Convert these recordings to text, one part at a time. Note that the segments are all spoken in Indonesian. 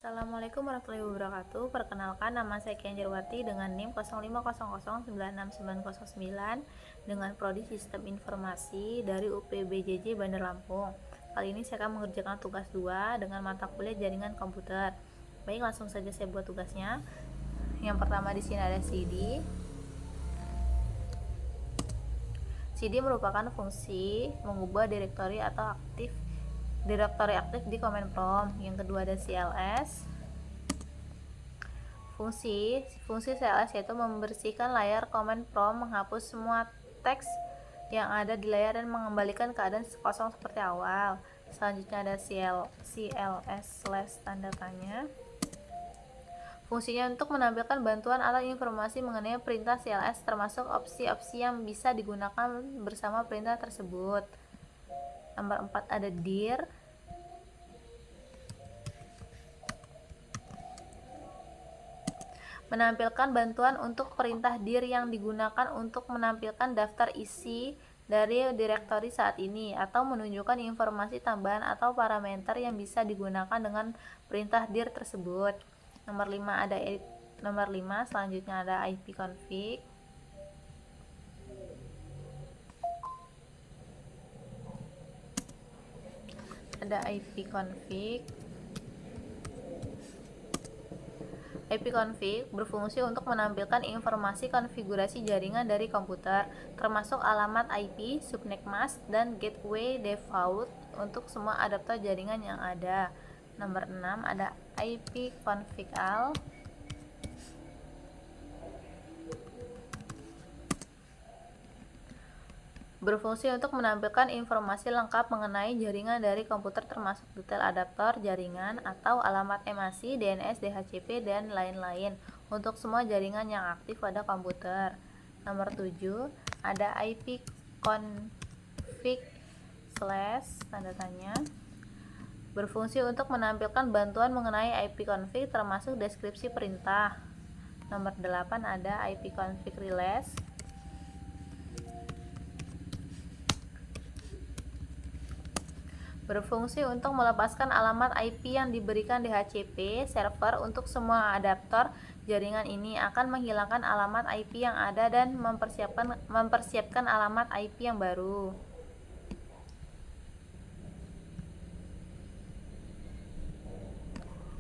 Assalamualaikum warahmatullahi wabarakatuh. Perkenalkan, nama saya Kian Jarwati dengan NIM 0500969909 dengan Prodi Sistem Informasi dari UPBJJ Bandar Lampung. Kali ini saya akan mengerjakan tugas 2 dengan mata kuliah Jaringan Komputer. Baik, langsung saja saya buat tugasnya. Yang pertama di sini ada CD. CD merupakan fungsi mengubah direktori atau direktori aktif di command prompt. Yang kedua ada CLS. Fungsi CLS yaitu membersihkan layar command prompt, menghapus semua teks yang ada di layar dan mengembalikan keadaan kosong seperti awal. Selanjutnya ada CLS tanda tanya. Fungsinya untuk menampilkan bantuan atau informasi mengenai perintah CLS, termasuk opsi-opsi yang bisa digunakan bersama perintah tersebut. Nomor 4 ada dir. Menampilkan bantuan untuk perintah dir yang digunakan untuk menampilkan daftar isi dari direktori saat ini atau menunjukkan informasi tambahan atau parameter yang bisa digunakan dengan perintah dir tersebut. Nomor 5 selanjutnya ada ipconfig. ipconfig berfungsi untuk menampilkan informasi konfigurasi jaringan dari komputer, termasuk alamat IP, subnet mask, dan gateway default untuk semua adaptor jaringan yang ada. Nomor 6 ada ipconfig-al. Berfungsi untuk menampilkan informasi lengkap mengenai jaringan dari komputer, termasuk detail adaptor jaringan atau alamat MAC, DNS, DHCP, dan lain-lain untuk semua jaringan yang aktif pada komputer. Nomor 7 ada ipconfig/ tanda tanya. Berfungsi untuk menampilkan bantuan mengenai ipconfig, termasuk deskripsi perintah. Nomor 8 ada ipconfig release. Berfungsi untuk melepaskan alamat IP yang diberikan DHCP server untuk semua adaptor jaringan. Ini akan menghilangkan alamat IP yang ada dan mempersiapkan alamat IP yang baru.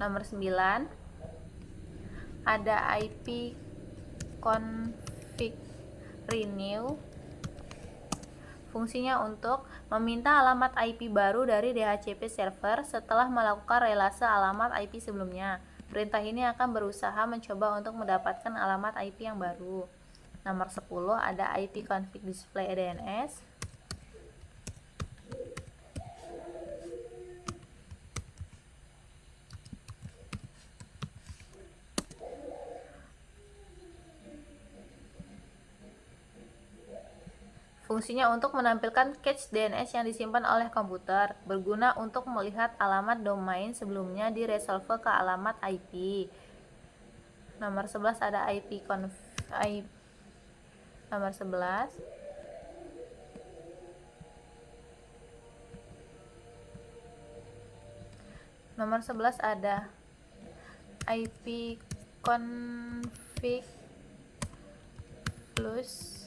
Nomor 9 ada ipconfig renew. Fungsinya untuk meminta alamat IP baru dari DHCP server setelah melakukan relase alamat IP sebelumnya. Perintah ini akan berusaha mencoba untuk mendapatkan alamat IP yang baru. Nomor 10 ada ipconfig display DNS. Fungsinya untuk menampilkan cache DNS yang disimpan oleh komputer, berguna untuk melihat alamat domain sebelumnya diresolve ke alamat IP. Nomor 11 ada nomor 11 ada ipconfig plus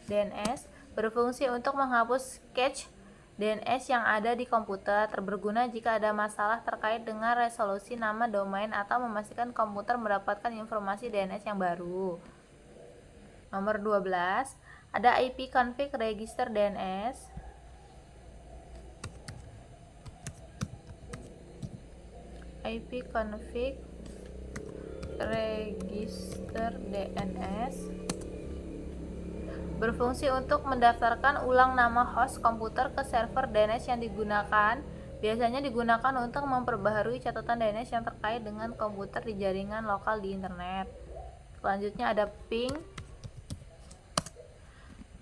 DNS. Berfungsi untuk menghapus cache DNS yang ada di komputer, berguna jika ada masalah terkait dengan resolusi nama domain atau memastikan komputer mendapatkan informasi DNS yang baru. Nomor 12 ada ipconfig register DNS. ipconfig register DNS berfungsi untuk mendaftarkan ulang nama host komputer ke server DNS yang digunakan. Biasanya digunakan untuk memperbaharui catatan DNS yang terkait dengan komputer di jaringan lokal di internet. Selanjutnya ada ping.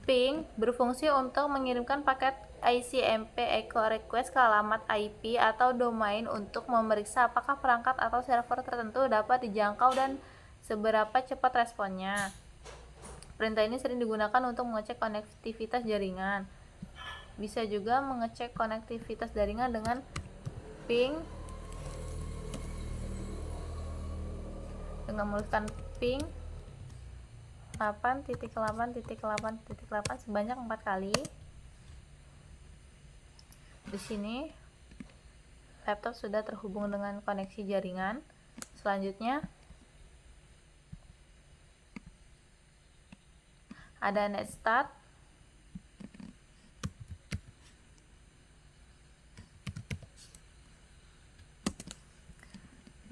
Ping berfungsi untuk mengirimkan paket ICMP echo request ke alamat IP atau domain untuk memeriksa apakah perangkat atau server tertentu dapat dijangkau dan seberapa cepat responnya. Perintah ini sering digunakan untuk mengecek konektivitas jaringan. Bisa juga mengecek konektivitas jaringan dengan ping dengan menuliskan ping 8.8.8.8 sebanyak 4 kali. Di sini laptop sudah terhubung dengan koneksi jaringan. Selanjutnya ada netstart.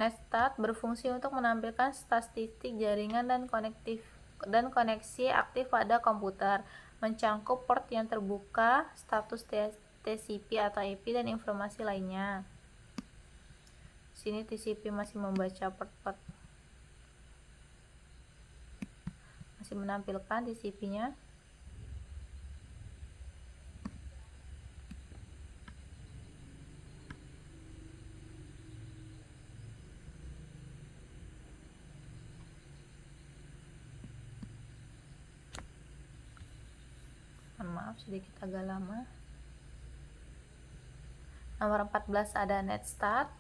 Netstart berfungsi untuk menampilkan statistik jaringan dan koneksi aktif pada komputer, mencangkup port yang terbuka, status TCP atau IP, dan informasi lainnya. Sini TCP masih membaca port, masih menampilkan TCP-nya. Maaf sedikit agak lama. Nomor 14 ada netstart.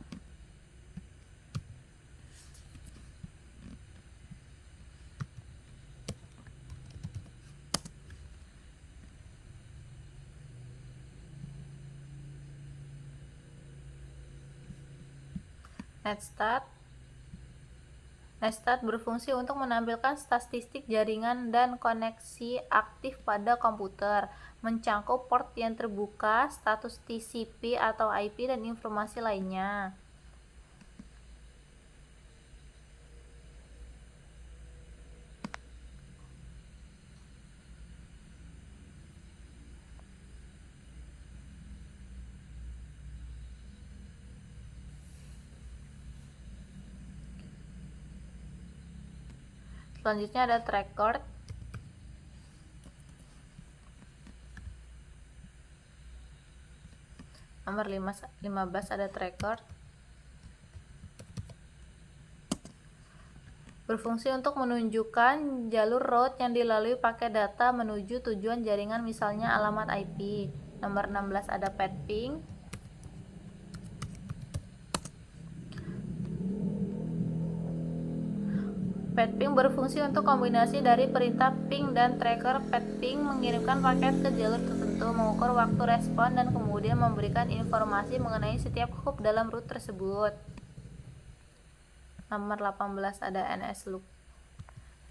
Netstart berfungsi untuk menampilkan statistik jaringan dan koneksi aktif pada komputer, mencangkup port yang terbuka, status TCP atau IP, dan informasi lainnya. Selanjutnya ada track record. Nomor 15 ada track record. Berfungsi untuk menunjukkan jalur route yang dilalui pakai data menuju tujuan jaringan, misalnya alamat IP. Nomor 16 ada pad ping. Pad ping berfungsi untuk kombinasi dari perintah ping dan tracker. Pad ping mengirimkan paket ke jalur tertentu, mengukur waktu respon, dan kemudian memberikan informasi mengenai setiap hop dalam route tersebut. Nomor 18 ada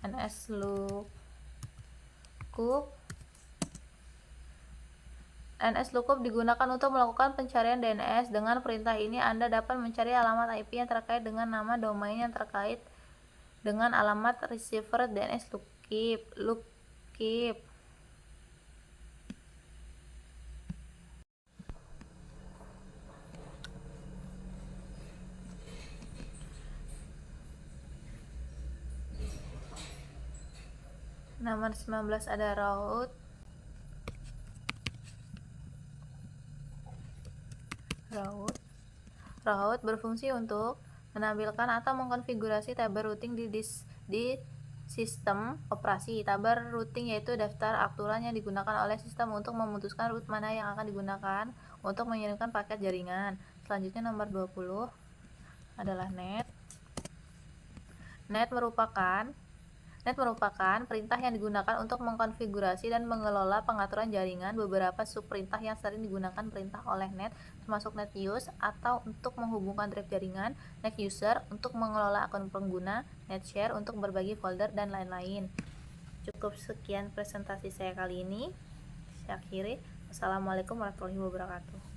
NS-lookup. NS-lookup digunakan untuk melakukan pencarian DNS. Dengan perintah ini Anda dapat mencari alamat IP yang terkait dengan nama domain yang terkait dengan alamat receiver DNS lookkeep. Nomor 19 ada route. Route berfungsi untuk menampilkan atau mengkonfigurasi tabel routing di sistem operasi. Tabel routing yaitu daftar aturan yang digunakan oleh sistem untuk memutuskan route mana yang akan digunakan untuk mengirimkan paket jaringan. Selanjutnya nomor 20 adalah net. Net merupakan perintah yang digunakan untuk mengkonfigurasi dan mengelola pengaturan jaringan. Beberapa subperintah yang sering digunakan perintah oleh net termasuk net use atau untuk menghubungkan drive jaringan, net user untuk mengelola akun pengguna, net share untuk berbagi folder, dan lain-lain. Cukup sekian presentasi saya kali ini. Saya akhiri. Wassalamualaikum warahmatullahi wabarakatuh.